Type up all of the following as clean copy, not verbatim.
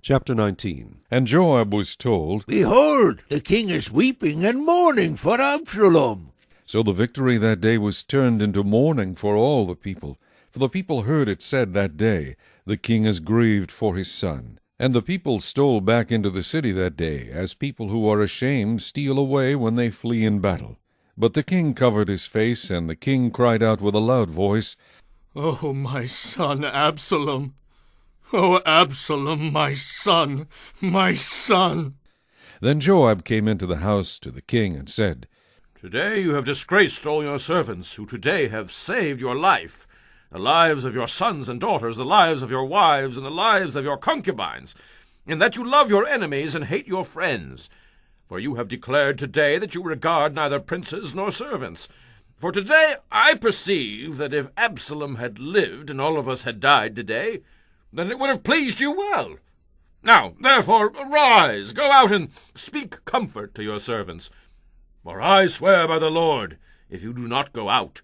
Chapter 19. And Joab was told, Behold, the king is weeping and mourning for Absalom. So the victory that day was turned into mourning for all the people. For the people heard it said that day, The king is grieved for his son. And the people stole back into the city that day, as people who are ashamed steal away when they flee in battle. But the king covered his face, and the king cried out with a loud voice, "Oh, my son Absalom! Oh, Absalom, my son, my son!" Then Joab came into the house to the king and said, Today you have disgraced all your servants, who today have saved your life, the lives of your sons and daughters, the lives of your wives, and the lives of your concubines, in that you love your enemies and hate your friends. For you have declared today that you regard neither princes nor servants. For today I perceive that if Absalom had lived and all of us had died today, then it would have pleased you well. Now, therefore, arise, go out and speak comfort to your servants. For I swear by the Lord, if you do not go out,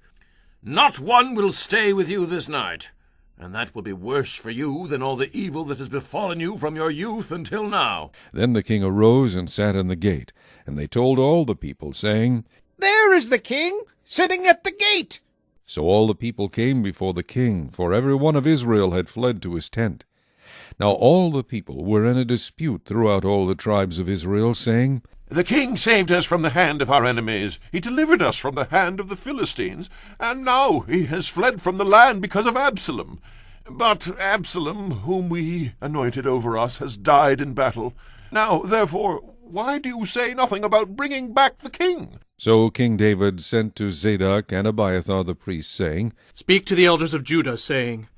not one will stay with you this night, and that will be worse for you than all the evil that has befallen you from your youth until now. Then the king arose and sat in the gate, and they told all the people, saying, There is the king, sitting at the gate. So all the people came before the king, for every one of Israel had fled to his tent. Now all the people were in a dispute throughout all the tribes of Israel, saying, The king saved us from the hand of our enemies. He delivered us from the hand of the Philistines, and now he has fled from the land because of Absalom. But Absalom, whom we anointed over us, has died in battle. Now, therefore, why do you say nothing about bringing back the king? So King David sent to Zadok and Abiathar the priests, saying, Speak to the elders of Judah, saying,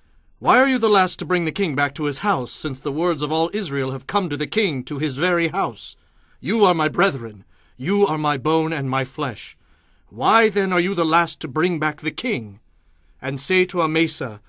Why are you the last to bring the king back to his house, since the words of all Israel have come to the king to his very house? You are my brethren, you are my bone and my flesh. Why then are you the last to bring back the king? And say to Amasa,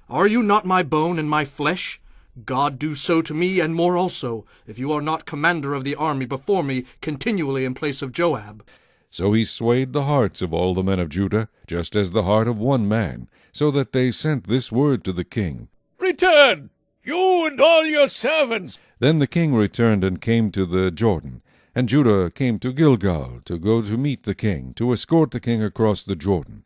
Are you not my bone and my flesh? God do so to me and more also, if you are not commander of the army before me continually in place of Joab. So he swayed the hearts of all the men of Judah, just as the heart of one man, so that they sent this word to the king, Return, you and all your servants. Then the king returned and came to the Jordan, and Judah came to Gilgal to go to meet the king, to escort the king across the Jordan.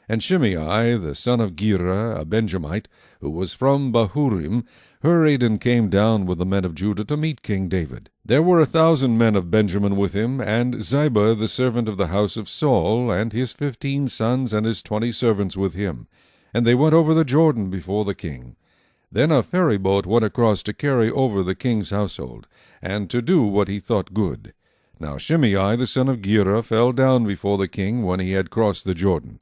And Shimei, the son of Gera, a Benjamite, who was from Bahurim, hurried and came down with the men of Judah to meet King David. There were 1,000 men of Benjamin with him, and Ziba the servant of the house of Saul, and his 15 sons and his 20 servants with him. And they went over the Jordan before the king. Then a ferryboat went across to carry over the king's household, and to do what he thought good. Now Shimei the son of Gera fell down before the king when he had crossed the Jordan.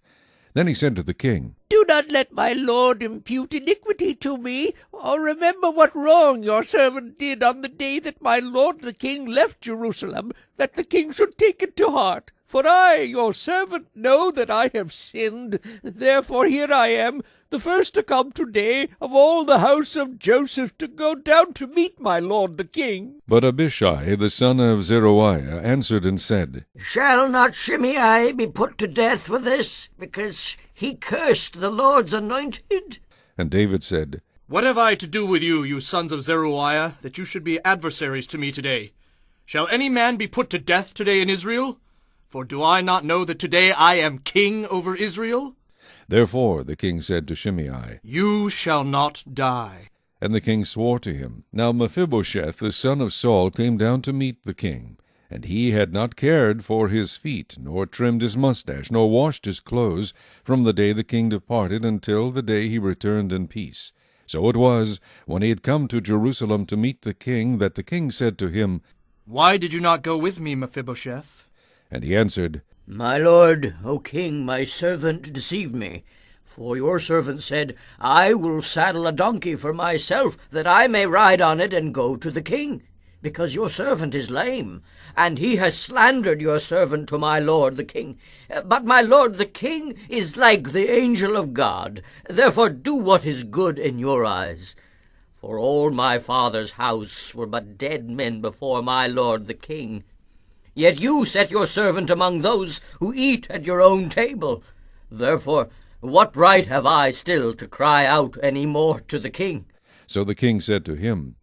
Then he said to the king, Do not let my lord impute iniquity to me, or remember what wrong your servant did on the day that my lord the king left Jerusalem, that the king should take it to heart. For I, your servant, know that I have sinned. Therefore here I am, the first to come today of all the house of Joseph, to go down to meet my lord the king. But Abishai the son of Zeruiah answered and said, Shall not Shimei be put to death for this, because he cursed the Lord's anointed? And David said, What have I to do with you, you sons of Zeruiah, that you should be adversaries to me today? Shall any man be put to death today in Israel? For do I not know that today I am king over Israel? Therefore the king said to Shimei, You shall not die. And the king swore to him. Now Mephibosheth the son of Saul came down to meet the king. And he had not cared for his feet, nor trimmed his mustache, nor washed his clothes, from the day the king departed until the day he returned in peace. So it was, when he had come to Jerusalem to meet the king, that the king said to him, Why did you not go with me, Mephibosheth? And he answered, My lord, O king, my servant deceived me. For your servant said, I will saddle a donkey for myself, that I may ride on it and go to the king, because your servant is lame, and he has slandered your servant to my lord the king. But my lord the king is like the angel of God. Therefore do what is good in your eyes. For all my father's house were but dead men before my lord the king. Yet you set your servant among those who eat at your own table. Therefore, what right have I still to cry out any more to the king? So the king said to him,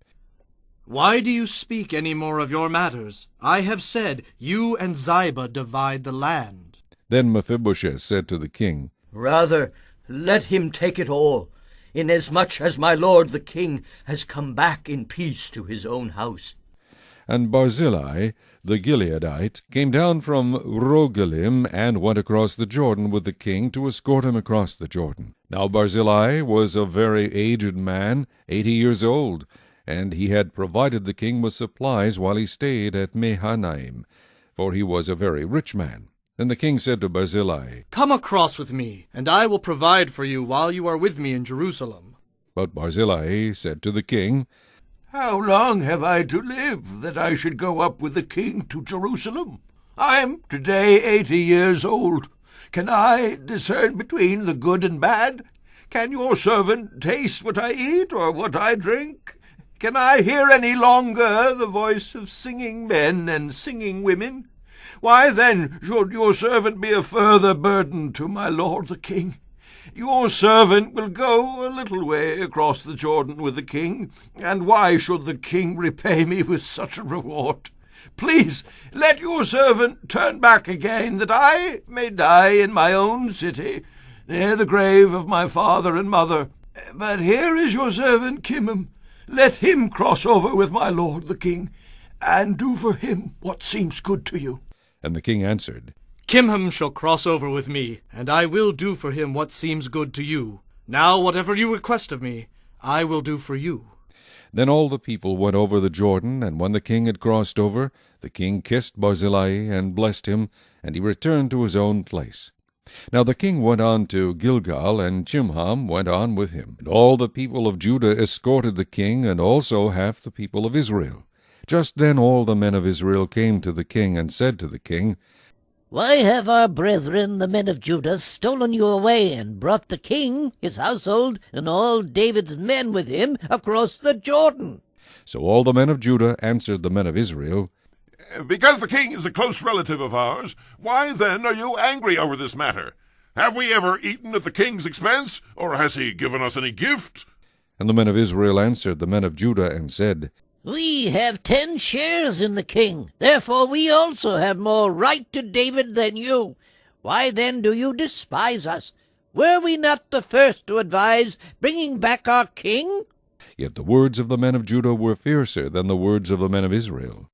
Why do you speak any more of your matters? I have said, you and Ziba divide the land. Then Mephibosheth said to the king, Rather, let him take it all, inasmuch as my lord the king has come back in peace to his own house. And Barzillai the Gileadite came down from Rogelim and went across the Jordan with the king to escort him across the Jordan. Now Barzillai was a very aged man, 80 years old, and he had provided the king with supplies while he stayed at Mahanaim, for he was a very rich man. Then the king said to Barzillai, Come across with me, and I will provide for you while you are with me in Jerusalem. But Barzillai said to the king, How long have I to live, that I should go up with the king to Jerusalem? I am today 80 years old. Can I discern between the good and bad? Can your servant taste what I eat or what I drink? Can I hear any longer the voice of singing men and singing women? Why then should your servant be a further burden to my lord the king? Your servant will go a little way across the Jordan with the king, and why should the king repay me with such a reward? Please let your servant turn back again, that I may die in my own city, near the grave of my father and mother. But here is your servant Kimham. Let him cross over with my lord the king, and do for him what seems good to you. And the king answered, Kimham shall cross over with me, and I will do for him what seems good to you. Now whatever you request of me, I will do for you. Then all the people went over the Jordan, and when the king had crossed over, the king kissed Barzillai and blessed him, and he returned to his own place. Now the king went on to Gilgal, and Chimham went on with him. And all the people of Judah escorted the king, and also half the people of Israel. Just then all the men of Israel came to the king, and said to the king, Why have our brethren, the men of Judah, stolen you away, and brought the king, his household, and all David's men with him across the Jordan? So all the men of Judah answered the men of Israel, Because the king is a close relative of ours, why then are you angry over this matter? Have we ever eaten at the king's expense, or has he given us any gift? And the men of Israel answered the men of Judah, and said, We have 10 shares in the king. Therefore we also have more right to David than you. Why then do you despise us? Were we not the first to advise bringing back our king? Yet the words of the men of Judah were fiercer than the words of the men of Israel.